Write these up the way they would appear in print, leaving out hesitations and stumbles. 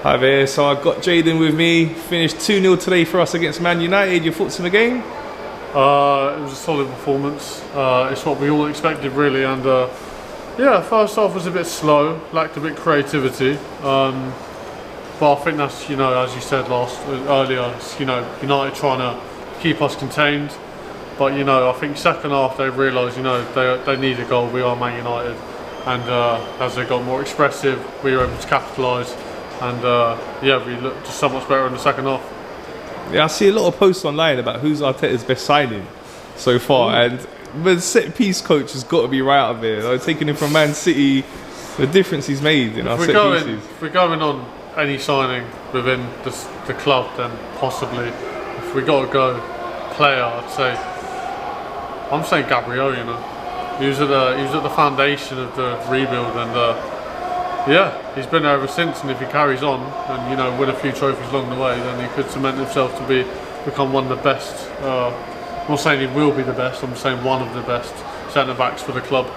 Hi there, so I've got Jaden with me. Finished 2-0 today for us against Man United. Your thoughts on the game? It was a solid performance. It's what we all expected really, and yeah, first half was a bit slow, lacked a bit of creativity. But I think that's, as you said earlier, it's, United trying to keep us contained. But I think second half they realised, they need a goal. We are Man United, and as they got more expressive, we were able to capitalise. And yeah, we looked just so much better in the second half. Yeah, I see a lot of posts online about who's Arteta's best signing so far, and the set piece coach has got to be right up there. Like, taking him from Man City, the difference he's made in our set pieces. If we're going on any signing within the club, then possibly. If we got to go player, I'm saying Gabriel. He was at the foundation of the rebuild, and yeah, he's been there ever since. And if he carries on and win a few trophies along the way, then he could cement himself to become one of the best. I'm not saying he will be the best. I'm saying one of the best centre backs for the club.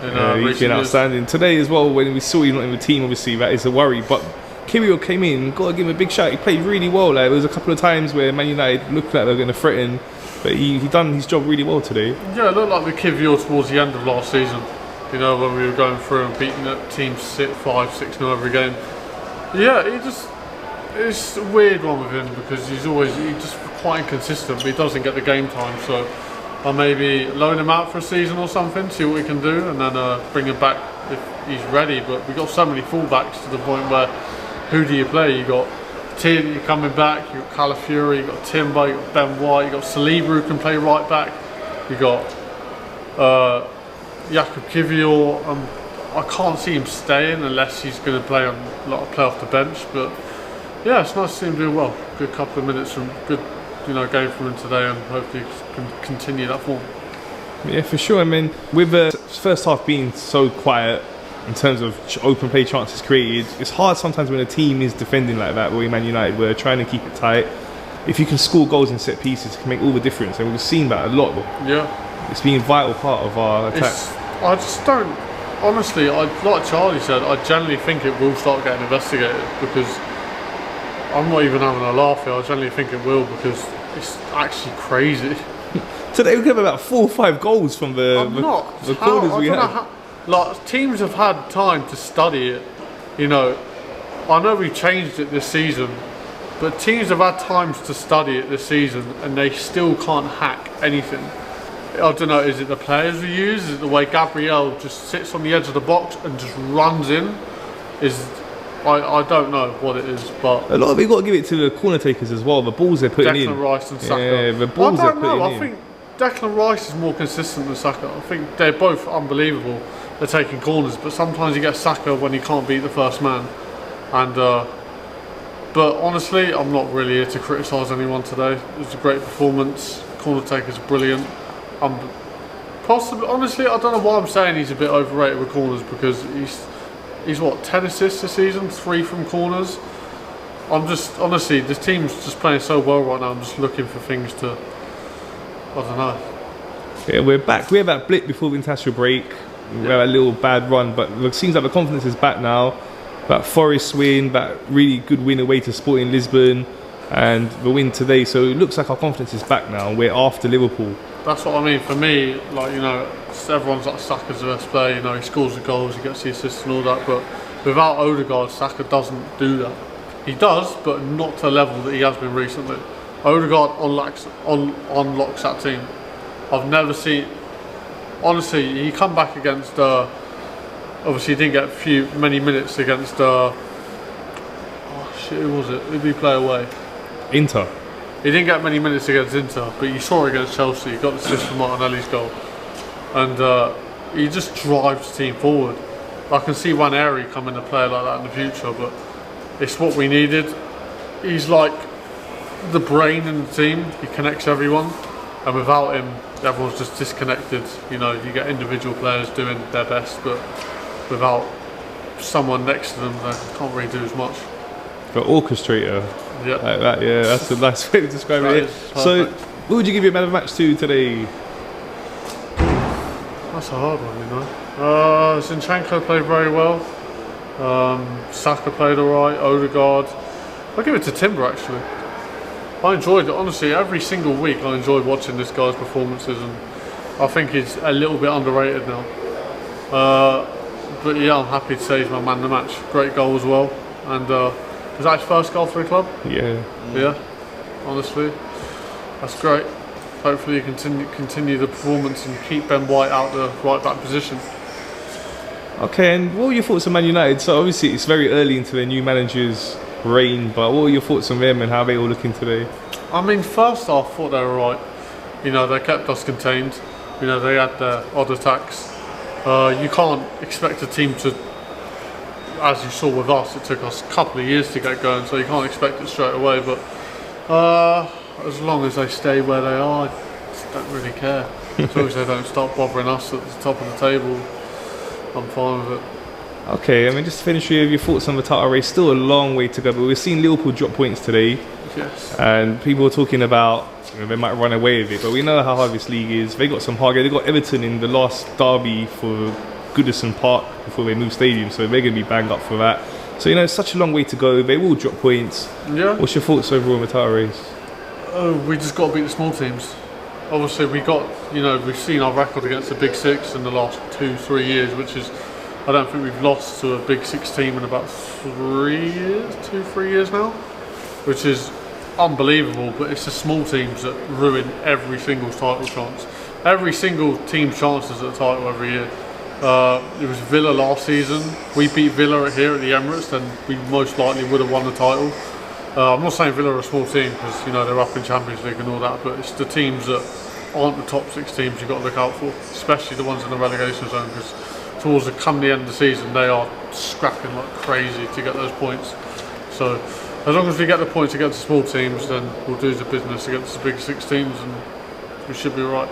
He's been outstanding today as well. When we saw him not in the team, obviously that is a worry. But Kiwior came in, got to give him a big shout. He played really well. Like, there was a couple of times where Man United looked like they were going to threaten, but he done his job really well today. Yeah, it looked like the Kiwior towards the end of last season. When we were going through and beating up teams 5-6-0 every game. Yeah, it's a weird one with him because he's just quite inconsistent, but he doesn't get the game time. So I'll maybe loan him out for a season or something, see what we can do, and then bring him back if he's ready. But we've got so many fullbacks to the point where who do you play? You got Tierney coming back, you got Calafiori, you got Timber, you got Ben White, you got Saliba who can play right back, you got Jakub Kiwior. I can't see him staying unless he's going to play off the bench. But yeah, it's nice to see him doing well. Good couple of minutes from good, game from him today, and hopefully can continue that form. Yeah, for sure. I mean, with the first half being so quiet in terms of open play chances created, it's hard sometimes when a team is defending like that. Where Man United were trying to keep it tight. If you can score goals in set pieces, it can make all the difference, and we've seen that a lot. Yeah. It's been a vital part of our attack. I just don't, honestly, like Charlie said, I generally think it will start getting investigated, because I'm not even having a laugh here. I generally think it will, because it's actually crazy. Today we have about 4 or 5 goals from the corners we had. Teams have had time to study it. I know we've changed it this season, but teams have had times to study it this season, and they still can't hack anything. I don't know, is it the players we use? Is it the way Gabriel just sits on the edge of the box and just runs in? I don't know what it is, but a lot of it got to give it to the corner takers as well. The balls they're putting in. Declan Rice and Saka. Yeah, the balls they're putting in. I think Declan Rice is more consistent than Saka. I think they're both unbelievable. They're taking corners, but sometimes you get Saka when he can't beat the first man. And but honestly, I'm not really here to criticise anyone today. It was a great performance. Corner takers brilliant. Possibly, honestly, I don't know why I'm saying he's a bit overrated with corners, because he's what, 10 assists this season, 3 from corners. Honestly, this team's just playing so well right now. I'm just looking for things to, I don't know. Yeah, we're back. We had that blip before the international break. We had a little bad run, but it seems like the confidence is back now. That Forest win, that really good win away to Sporting Lisbon, and the win today. So it looks like our confidence is back now. We're after Liverpool. That's what I mean. For me, everyone's like Saka's the best player. He scores the goals, he gets the assists and all that. But without Odegaard, Saka doesn't do that. He does, but not to a level that he has been recently. Odegaard unlocks that team. I've never seen. Honestly, he come back against. Obviously, he didn't get many minutes against. Oh shit, who was it? Who did he play away? Inter. He didn't get many minutes against Inter, but you saw it against Chelsea. He got the assist from Martinelli's goal, and he just drives the team forward. I can see Waneri coming to play like that in the future, but it's what we needed. He's like the brain in the team. He connects everyone, and without him, everyone's just disconnected. You get individual players doing their best, but without someone next to them, they can't really do as much. The orchestrator. Yeah. Like that, yeah, that's a nice way to describe it. So, who would you give your man of the match to today? That's a hard one, Zinchenko played very well. Saka played alright, Odegaard. I'll give it to Timber actually. I enjoyed it, honestly, every single week I enjoyed watching this guy's performances, and I think he's a little bit underrated now. But yeah, I'm happy to say he's my man of the match. Great goal as well, and was that his first goal for the club? Yeah. Yeah, honestly, that's great. Hopefully you continue the performance and keep Ben White out the right back position. Okay, and what were your thoughts on Man United? So obviously it's very early into their new manager's reign, but what were your thoughts on them and how they all looking today? I mean, first half, I thought they were right. You know, they kept us contained. You know, they had their odd attacks. You can't expect a team to, as you saw with us, it took us a couple of years to get going, so you can't expect it straight away. But as long as they stay where they are, I just don't really care. As long as they don't start bothering us at the top of the table, I'm fine with it. Okay, I mean, just to finish with your thoughts on the title race, still a long way to go, but we've seen Liverpool drop points today. Yes. And people are talking about, you know, they might run away with it, but we know how hard this league is. They got some hard games. They got Everton in the last derby for Goodison Park before they moved stadium, so they're going to be banged up for that. So, you know, it's such a long way to go. They will drop points. Yeah. What's your thoughts overall on the title race? We just got to beat the small teams. Obviously, we've seen our record against the Big Six in the last 2-3 years, which is, I don't think we've lost to a Big Six team in about 3 years now, which is unbelievable. But it's the small teams that ruin every single title chance. Every single team's chances at the title every year. It was Villa last season. We beat Villa here at the Emirates, then we most likely would have won the title. I'm not saying Villa are a small team because, you know, they're up in Champions League and all that, but it's the teams that aren't the top 6 teams you've got to look out for, especially the ones in the relegation zone, because towards the end of the season they are scrapping like crazy to get those points. So as long as we get the points against the small teams, then we'll do the business against the Big Six teams and we should be right.